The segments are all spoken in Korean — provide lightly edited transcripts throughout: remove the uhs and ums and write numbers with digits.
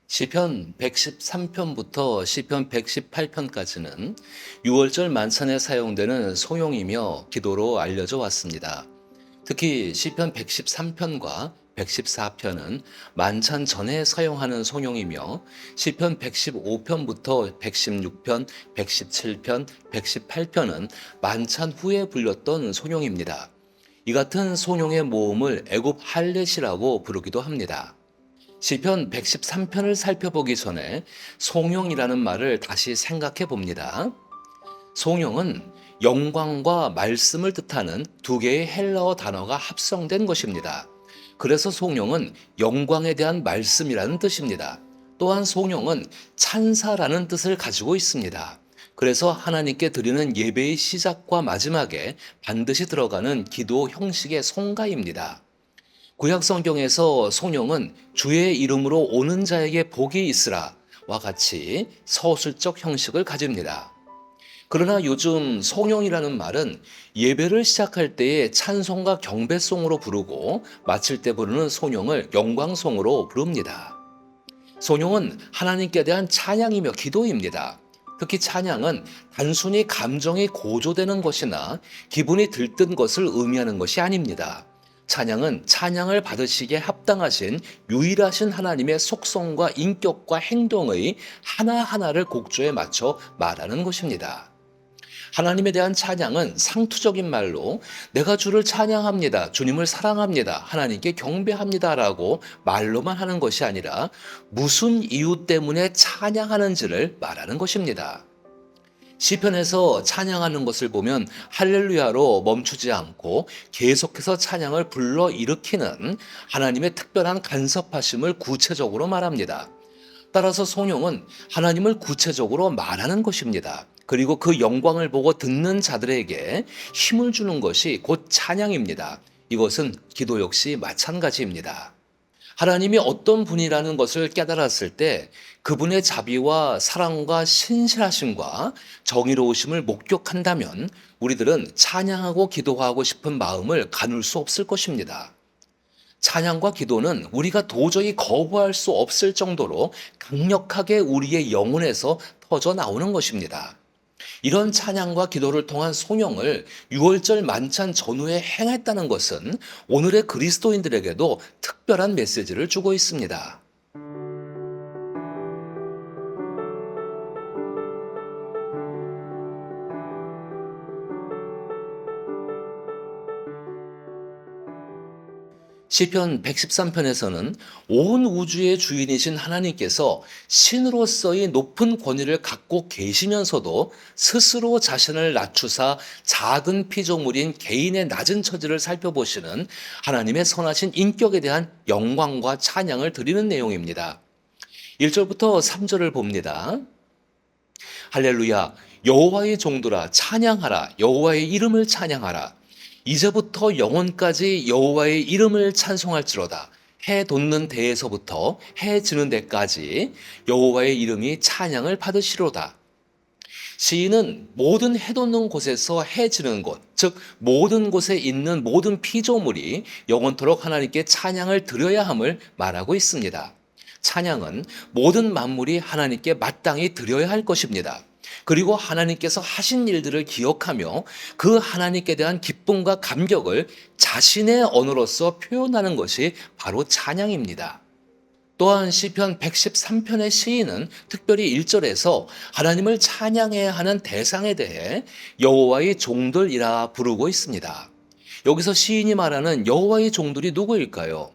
시편 113편부터 시편 118편까지는 6월절 만찬에 사용되는 송용이며 기도로 알려져 왔습니다. 특히 시편 113편과 114편은 만찬 전에 사용하는 송용이며 시편 115편부터 116편, 117편, 118편은 만찬 후에 불렸던 송용입니다. 이 같은 송용의 모음을 애굽 할렛이라고 부르기도 합니다. 시편 113편을 살펴보기 전에 송영이라는 말을 다시 생각해 봅니다. 송영은 영광과 말씀을 뜻하는 두 개의 헬라어 단어가 합성된 것입니다. 그래서 송영은 영광에 대한 말씀이라는 뜻입니다. 또한 송영은 찬사라는 뜻을 가지고 있습니다. 그래서 하나님께 드리는 예배의 시작과 마지막에 반드시 들어가는 기도 형식의 송가입니다. 구약 성경에서 송영은 주의 이름으로 오는 자에게 복이 있으라와 같이 서술적 형식을 가집니다. 그러나 요즘 송영이라는 말은 예배를 시작할 때에 찬송과 경배송으로 부르고 마칠 때 부르는 송영을 영광송으로 부릅니다. 송영은 하나님께 대한 찬양이며 기도입니다. 특히 찬양은 단순히 감정이 고조되는 것이나 기분이 들뜬 것을 의미하는 것이 아닙니다. 찬양은 찬양을 받으시기에 합당하신 유일하신 하나님의 속성과 인격과 행동의 하나하나를 곡조에 맞춰 말하는 것입니다. 하나님에 대한 찬양은 상투적인 말로 내가 주를 찬양합니다. 주님을 사랑합니다. 하나님께 경배합니다. 라고 말로만 하는 것이 아니라 무슨 이유 때문에 찬양하는지를 말하는 것입니다. 시편에서 찬양하는 것을 보면 할렐루야로 멈추지 않고 계속해서 찬양을 불러일으키는 하나님의 특별한 간섭하심을 구체적으로 말합니다. 따라서 송영은 하나님을 구체적으로 말하는 것입니다. 그리고 그 영광을 보고 듣는 자들에게 힘을 주는 것이 곧 찬양입니다. 이것은 기도 역시 마찬가지입니다. 하나님이 어떤 분이라는 것을 깨달았을 때 그분의 자비와 사랑과 신실하심과 정의로우심을 목격한다면 우리들은 찬양하고 기도하고 싶은 마음을 가눌 수 없을 것입니다. 찬양과 기도는 우리가 도저히 거부할 수 없을 정도로 강력하게 우리의 영혼에서 터져 나오는 것입니다. 이런 찬양과 기도를 통한 송영을 6월절 만찬 전후에 행했다는 것은 오늘의 그리스도인들에게도 특별한 메시지를 주고 있습니다. 시편 113편에서는 온 우주의 주인이신 하나님께서 신으로서의 높은 권위를 갖고 계시면서도 스스로 자신을 낮추사 작은 피조물인 개인의 낮은 처지를 살펴보시는 하나님의 선하신 인격에 대한 영광과 찬양을 드리는 내용입니다. 1절부터 3절을 봅니다. 할렐루야, 여호와의 종들아 찬양하라, 여호와의 이름을 찬양하라. 이제부터 영원까지 여호와의 이름을 찬송할지로다. 해 돋는 데에서부터 해 지는 데까지 여호와의 이름이 찬양을 받으시로다. 시인은 모든 해 돋는 곳에서 해 지는 곳, 즉 모든 곳에 있는 모든 피조물이 영원토록 하나님께 찬양을 드려야 함을 말하고 있습니다. 찬양은 모든 만물이 하나님께 마땅히 드려야 할 것입니다. 그리고 하나님께서 하신 일들을 기억하며 그 하나님께 대한 기쁨과 감격을 자신의 언어로서 표현하는 것이 바로 찬양입니다. 또한 시편 113편의 시인은 특별히 1절에서 하나님을 찬양해야 하는 대상에 대해 여호와의 종들이라 부르고 있습니다. 여기서 시인이 말하는 여호와의 종들이 누구일까요?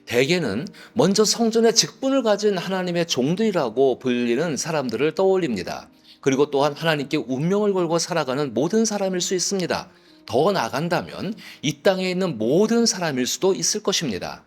대개는 먼저 성전의 직분을 가진 하나님의 종들이라고 불리는 사람들을 떠올립니다. 그리고 또한 하나님께 운명을 걸고 살아가는 모든 사람일 수 있습니다. 더 나아간다면 이 땅에 있는 모든 사람일 수도 있을 것입니다.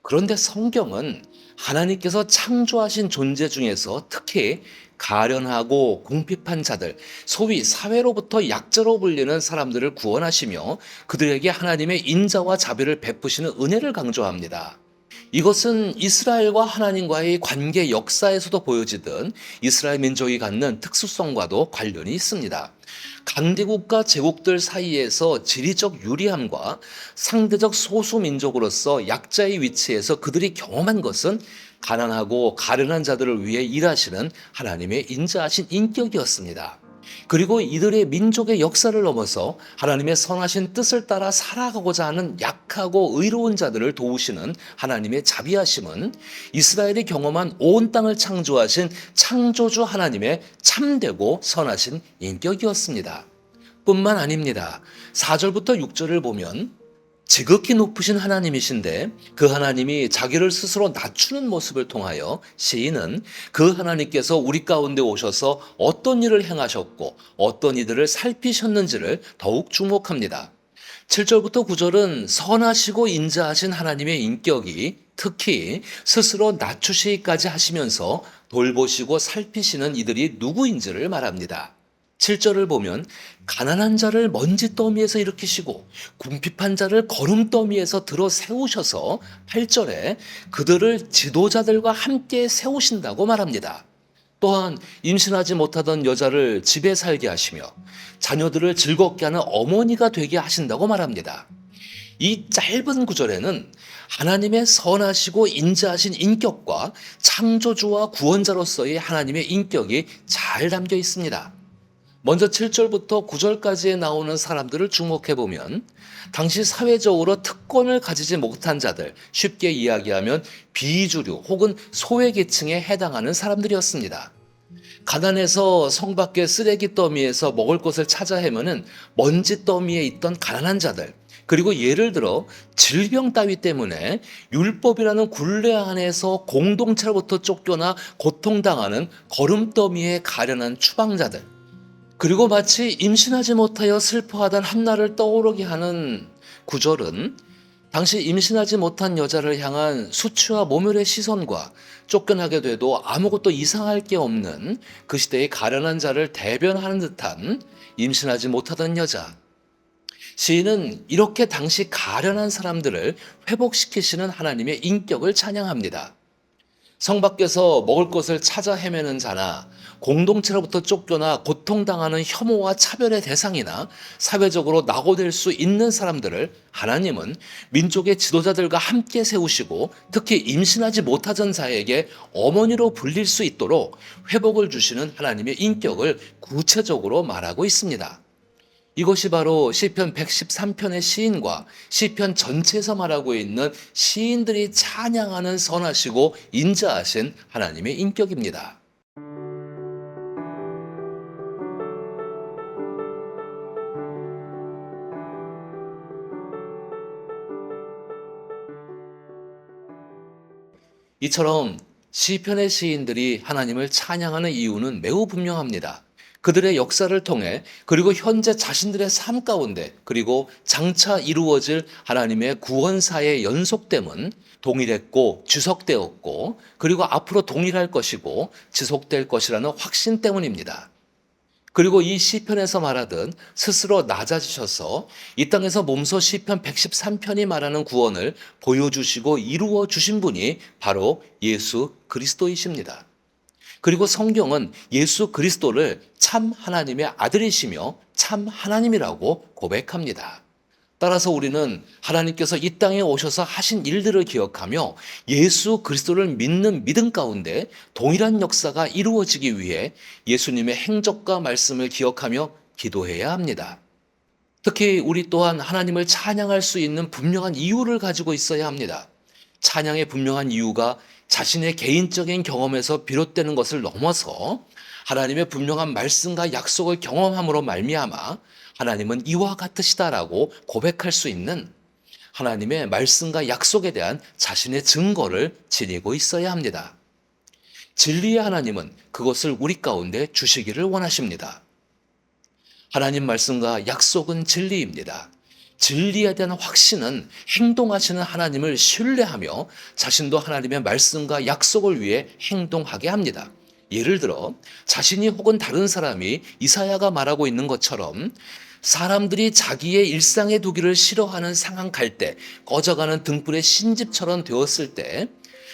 그런데 성경은 하나님께서 창조하신 존재 중에서 특히 가련하고 궁핍한 자들, 소위 사회로부터 약자로 불리는 사람들을 구원하시며 그들에게 하나님의 인자와 자비를 베푸시는 은혜를 강조합니다. 이것은 이스라엘과 하나님과의 관계 역사에서도 보여지던 이스라엘 민족이 갖는 특수성과도 관련이 있습니다. 강대국과 제국들 사이에서 지리적 유리함과 상대적 소수 민족으로서 약자의 위치에서 그들이 경험한 것은 가난하고 가련한 자들을 위해 일하시는 하나님의 인자하신 인격이었습니다. 그리고 이들의 민족의 역사를 넘어서 하나님의 선하신 뜻을 따라 살아가고자 하는 약하고 의로운 자들을 도우시는 하나님의 자비하심은 이스라엘이 경험한 온 땅을 창조하신 창조주 하나님의 참되고 선하신 인격이었습니다. 뿐만 아닙니다. 4절부터 6절을 보면 지극히 높으신 하나님이신데 그 하나님이 자기를 스스로 낮추는 모습을 통하여 시인은 그 하나님께서 우리 가운데 오셔서 어떤 일을 행하셨고 어떤 이들을 살피셨는지를 더욱 주목합니다. 7절부터 9절은 선하시고 인자하신 하나님의 인격이 특히 스스로 낮추시기까지 하시면서 돌보시고 살피시는 이들이 누구인지를 말합니다. 7절을 보면 가난한 자를 먼지 더미에서 일으키시고 궁핍한 자를 거름 더미에서 들어 세우셔서 8절에 그들을 지도자들과 함께 세우신다고 말합니다. 또한 임신하지 못하던 여자를 집에 살게 하시며 자녀들을 즐겁게 하는 어머니가 되게 하신다고 말합니다. 이 짧은 구절에는 하나님의 선하시고 인자하신 인격과 창조주와 구원자로서의 하나님의 인격이 잘 담겨 있습니다. 먼저 7절부터 9절까지에 나오는 사람들을 주목해 보면 당시 사회적으로 특권을 가지지 못한 자들, 쉽게 이야기하면 비주류 혹은 소외계층에 해당하는 사람들이었습니다. 가난해서 성 밖의 쓰레기 더미에서 먹을 것을 찾아 헤매는 먼지 더미에 있던 가난한 자들, 그리고 예를 들어 질병 따위 때문에 율법이라는 굴레 안에서 공동체로부터 쫓겨나 고통당하는 거름더미에 가련한 추방자들, 그리고 마치 임신하지 못하여 슬퍼하던 한나를 떠오르게 하는 구절은 당시 임신하지 못한 여자를 향한 수치와 모멸의 시선과 쫓겨나게 돼도 아무것도 이상할 게 없는 그 시대의 가련한 자를 대변하는 듯한 임신하지 못하던 여자. 시인은 이렇게 당시 가련한 사람들을 회복시키시는 하나님의 인격을 찬양합니다. 성 밖에서 먹을 것을 찾아 헤매는 자나 공동체로부터 쫓겨나 고통당하는 혐오와 차별의 대상이나 사회적으로 낙오될 수 있는 사람들을 하나님은 민족의 지도자들과 함께 세우시고 특히 임신하지 못하던 자에게 어머니로 불릴 수 있도록 회복을 주시는 하나님의 인격을 구체적으로 말하고 있습니다. 이것이 바로 시편 113편의 시인과 시편 전체에서 말하고 있는 시인들이 찬양하는 선하시고 인자하신 하나님의 인격입니다. 이처럼 시편의 시인들이 하나님을 찬양하는 이유는 매우 분명합니다. 그들의 역사를 통해 그리고 현재 자신들의 삶 가운데 그리고 장차 이루어질 하나님의 구원사의 연속됨은 동일했고 지속되었고 그리고 앞으로 동일할 것이고 지속될 것이라는 확신 때문입니다. 그리고 이 시편에서 말하듯 스스로 낮아지셔서 이 땅에서 몸소 시편 113편이 말하는 구원을 보여주시고 이루어 주신 분이 바로 예수 그리스도이십니다. 그리고 성경은 예수 그리스도를 참 하나님의 아들이시며 참 하나님이라고 고백합니다. 따라서 우리는 하나님께서 이 땅에 오셔서 하신 일들을 기억하며 예수 그리스도를 믿는 믿음 가운데 동일한 역사가 이루어지기 위해 예수님의 행적과 말씀을 기억하며 기도해야 합니다. 특히 우리 또한 하나님을 찬양할 수 있는 분명한 이유를 가지고 있어야 합니다. 찬양의 분명한 이유가 자신의 개인적인 경험에서 비롯되는 것을 넘어서 하나님의 분명한 말씀과 약속을 경험함으로 말미암아 하나님은 이와 같으시다라고 고백할 수 있는 하나님의 말씀과 약속에 대한 자신의 증거를 지니고 있어야 합니다. 진리의 하나님은 그것을 우리 가운데 주시기를 원하십니다. 하나님 말씀과 약속은 진리입니다. 진리에 대한 확신은 행동하시는 하나님을 신뢰하며 자신도 하나님의 말씀과 약속을 위해 행동하게 합니다. 예를 들어 자신이 혹은 다른 사람이 이사야가 말하고 있는 것처럼 사람들이 자기의 일상에 두기를 싫어하는 상한 갈대, 꺼져가는 등불의 신집처럼 되었을 때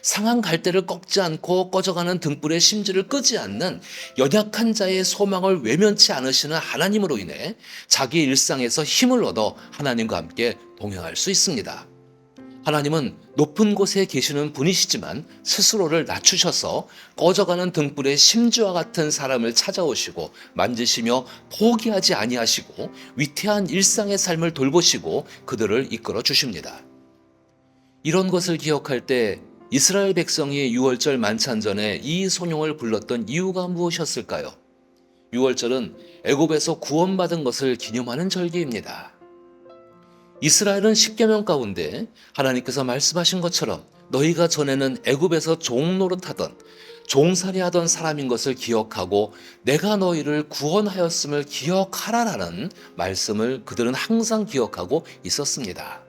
상한 갈대를 꺾지 않고 꺼져가는 등불의 심지를 끄지 않는 연약한 자의 소망을 외면치 않으시는 하나님으로 인해 자기 일상에서 힘을 얻어 하나님과 함께 동행할 수 있습니다. 하나님은 높은 곳에 계시는 분이시지만 스스로를 낮추셔서 꺼져가는 등불의 심지와 같은 사람을 찾아오시고 만지시며 포기하지 아니하시고 위태한 일상의 삶을 돌보시고 그들을 이끌어 주십니다. 이런 것을 기억할 때 이스라엘 백성이 유월절 만찬 전에 이 송영을 불렀던 이유가 무엇이었을까요? 유월절은 애굽에서 구원받은 것을 기념하는 절기입니다. 이스라엘은 십계명 가운데 하나님께서 말씀하신 것처럼 너희가 전에는 애굽에서 종노릇하던 종살이하던 사람인 것을 기억하고 내가 너희를 구원하였음을 기억하라라는 말씀을 그들은 항상 기억하고 있었습니다.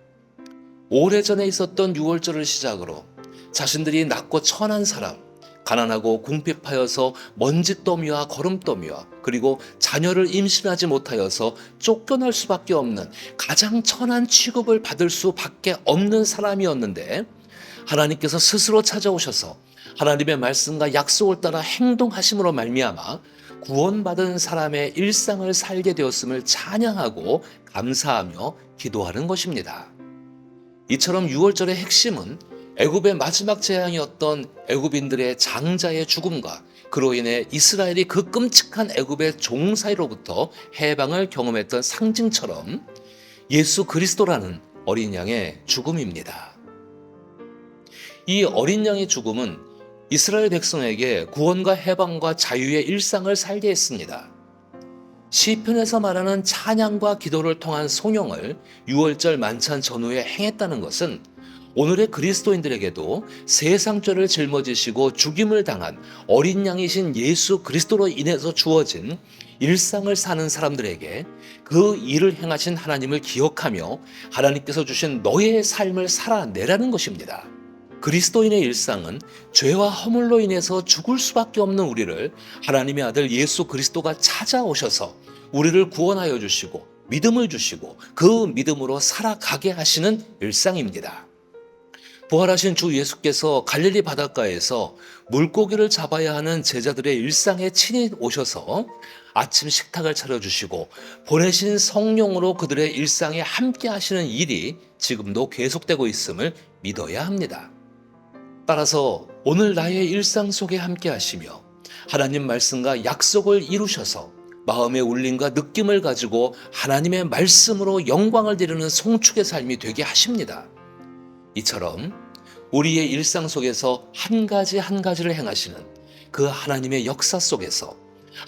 오래전에 있었던 유월절을 시작으로 자신들이 낮고 천한 사람, 가난하고 궁핍하여서 먼지더미와 거름더미와 그리고 자녀를 임신하지 못하여서 쫓겨날 수밖에 없는 가장 천한 취급을 받을 수밖에 없는 사람이었는데 하나님께서 스스로 찾아오셔서 하나님의 말씀과 약속을 따라 행동하심으로 말미암아 구원받은 사람의 일상을 살게 되었음을 찬양하고 감사하며 기도하는 것입니다. 이처럼 유월절의 핵심은 애굽의 마지막 재앙이었던 애굽인들의 장자의 죽음과 그로 인해 이스라엘이 그 끔찍한 애굽의 종사이로부터 해방을 경험했던 상징처럼 예수 그리스도라는 어린 양의 죽음입니다. 이 어린 양의 죽음은 이스라엘 백성에게 구원과 해방과 자유의 일상을 살게 했습니다. 시편에서 말하는 찬양과 기도를 통한 송영을 유월절 만찬 전후에 행했다는 것은 오늘의 그리스도인들에게도 세상죄를 짊어지시고 죽임을 당한 어린 양이신 예수 그리스도로 인해서 주어진 일상을 사는 사람들에게 그 일을 행하신 하나님을 기억하며 하나님께서 주신 너의 삶을 살아내라는 것입니다. 그리스도인의 일상은 죄와 허물로 인해서 죽을 수밖에 없는 우리를 하나님의 아들 예수 그리스도가 찾아오셔서 우리를 구원하여 주시고 믿음을 주시고 그 믿음으로 살아가게 하시는 일상입니다. 부활하신 주 예수께서 갈릴리 바닷가에서 물고기를 잡아야 하는 제자들의 일상에 친히 오셔서 아침 식탁을 차려주시고 보내신 성령으로 그들의 일상에 함께 하시는 일이 지금도 계속되고 있음을 믿어야 합니다. 따라서 오늘 나의 일상 속에 함께 하시며 하나님 말씀과 약속을 이루셔서 마음의 울림과 느낌을 가지고 하나님의 말씀으로 영광을 드리는 송축의 삶이 되게 하십니다. 이처럼 우리의 일상 속에서 한 가지 한 가지를 행하시는 그 하나님의 역사 속에서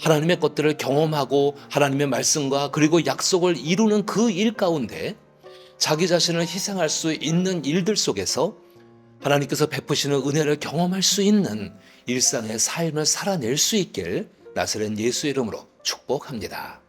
하나님의 것들을 경험하고 하나님의 말씀과 그리고 약속을 이루는 그 일 가운데 자기 자신을 희생할 수 있는 일들 속에서 하나님께서 베푸시는 은혜를 경험할 수 있는 일상의 삶을 살아낼 수 있길 나사렛 예수의 이름으로 축복합니다.